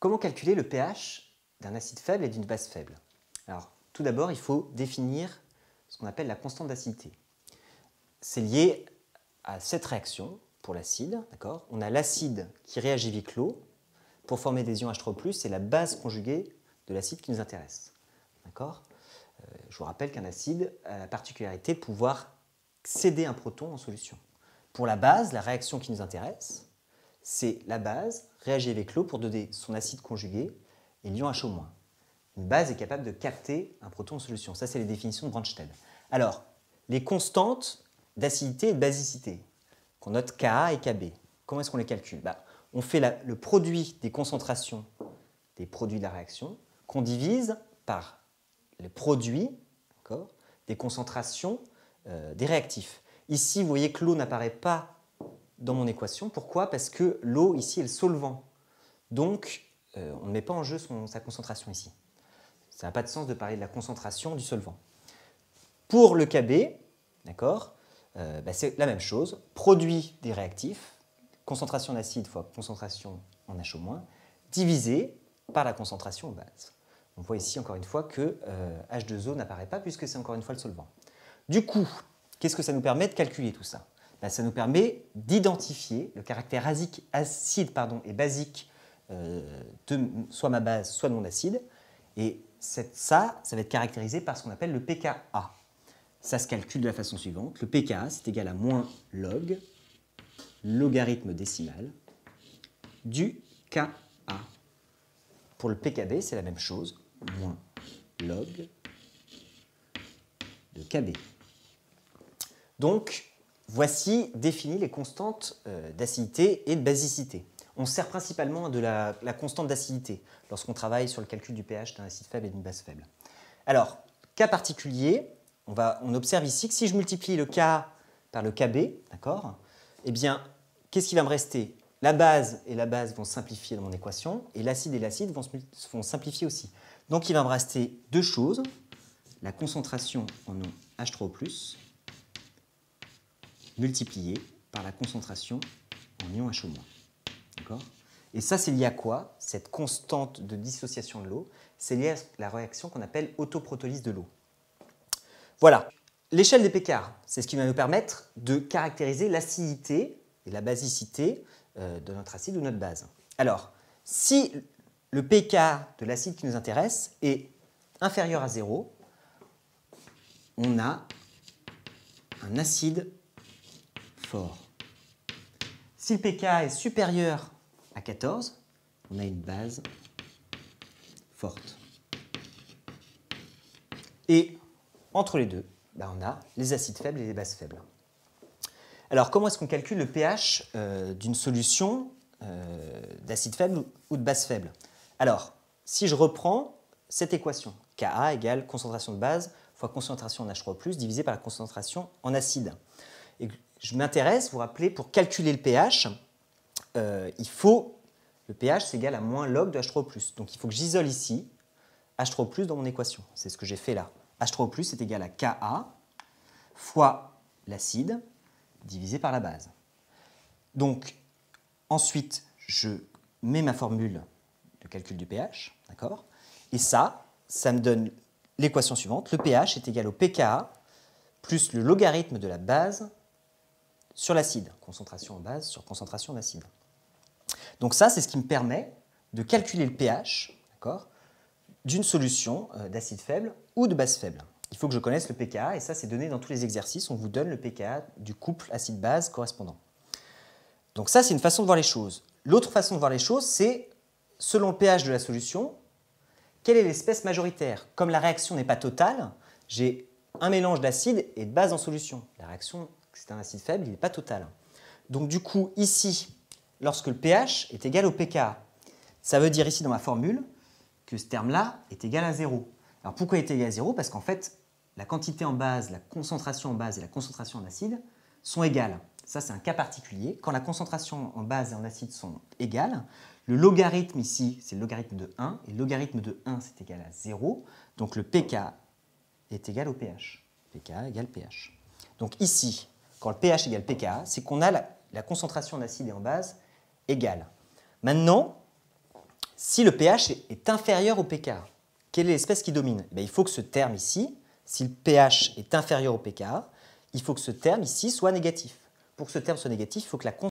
Comment calculer le pH d'un acide faible et d'une base faible? Alors, tout d'abord, il faut définir ce qu'on appelle la constante d'acidité. C'est lié à cette réaction pour l'acide. On a l'acide qui réagit avec l'eau pour former des ions H3+, et la base conjuguée de l'acide qui nous intéresse. Je vous rappelle qu'un acide a la particularité de pouvoir céder un proton en solution. Pour la base, la réaction qui nous intéresse, c'est la base réagit avec l'eau pour donner son acide conjugué et l'ion HO-. Une base est capable de capter un proton en solution. Ça, c'est les définitions de Bronsted. Alors, les constantes d'acidité et de basicité, qu'on note Ka et Kb, comment est-ce qu'on les calcule? On fait le produit des concentrations des produits de la réaction qu'on divise par le produit des concentrations des réactifs. Ici, vous voyez que l'eau n'apparaît pas dans mon équation. Pourquoi? Parce que l'eau, ici, est le solvant. Donc, on ne met pas en jeu sa concentration ici. Ça n'a pas de sens de parler de la concentration du solvant. Pour le Kb, c'est la même chose. Produit des réactifs, concentration d'acide fois concentration en HO-, divisé par la concentration en base. On voit ici encore une fois que H2O n'apparaît pas puisque c'est encore une fois le solvant. Du coup, qu'est-ce que ça nous permet de calculer tout ça? Ça nous permet d'identifier le caractère acide et basique de soit ma base, soit de mon acide. Et ça va être caractérisé par ce qu'on appelle le pKa. Ça se calcule de la façon suivante. Le pKa, c'est égal à moins log, logarithme décimal, du Ka. Pour le pKb, c'est la même chose, moins log de Kb. Donc, voici définies les constantes d'acidité et de basicité. On se sert principalement de la constante d'acidité lorsqu'on travaille sur le calcul du pH d'un acide faible et d'une base faible. Alors, cas particulier, on observe ici que si je multiplie le Ka par le Kb, eh bien, qu'est-ce qui va me rester? La base et la base vont simplifier dans mon équation, et l'acide vont simplifier aussi. Donc, il va me rester deux choses, la concentration en ion H3O+, multipliée par la concentration en ion HO-. Et ça, c'est lié à quoi? Cette constante de dissociation de l'eau, c'est lié à la réaction qu'on appelle autoprotolyse de l'eau. Voilà. L'échelle des pKa, c'est ce qui va nous permettre de caractériser l'acidité et la basicité de notre acide ou notre base. Alors, si le pKa de l'acide qui nous intéresse est inférieur à 0, on a un acide fort. Si le pKa est supérieur à 14, on a une base forte. Et entre les deux, on a les acides faibles et les bases faibles. Alors, comment est-ce qu'on calcule le pH d'une solution d'acide faible ou de base faible? Alors, si je reprends cette équation, Ka égale concentration de base fois concentration en H3+, divisé par la concentration en acide. Et je m'intéresse, vous vous rappelez, pour calculer le pH, le pH c'est égal à moins log de H3+. Donc il faut que j'isole ici H3+ dans mon équation. C'est ce que j'ai fait là. H3+ est égal à Ka fois l'acide divisé par la base. Donc ensuite, je mets ma formule de calcul du pH, et ça me donne l'équation suivante. Le pH est égal au pKa plus le logarithme de la base sur l'acide, concentration en base sur concentration d'acide. Donc ça, c'est ce qui me permet de calculer le pH d'une solution d'acide faible ou de base faible. Il faut que je connaisse le pKa, et ça, c'est donné dans tous les exercices. On vous donne le pKa du couple acide-base correspondant. Donc ça, c'est une façon de voir les choses. L'autre façon de voir les choses, c'est, selon le pH de la solution, quelle est l'espèce majoritaire? Comme la réaction n'est pas totale, j'ai un mélange d'acide et de base en solution. La réaction, c'est un acide faible, il n'est pas total. Donc du coup, ici, lorsque le pH est égal au pKa, ça veut dire ici dans ma formule que ce terme-là est égal à 0. Alors pourquoi il est égal à 0? Parce qu'en fait, la quantité en base, la concentration en base et la concentration en acide sont égales. Ça, c'est un cas particulier. Quand la concentration en base et en acide sont égales, le logarithme ici, c'est le logarithme de 1, et le logarithme de 1, c'est égal à 0. Donc le pK est égal au pH. pK égale pH. Donc ici, quand le pH égale pKa, c'est qu'on a la concentration en acide et en base égale. Maintenant, Si le pH est inférieur au pKa, quelle est l'espèce qui domine? Il faut que ce terme ici, si le pH est inférieur au pKa, il faut que ce terme ici soit négatif. Pour que ce terme soit négatif, il faut que la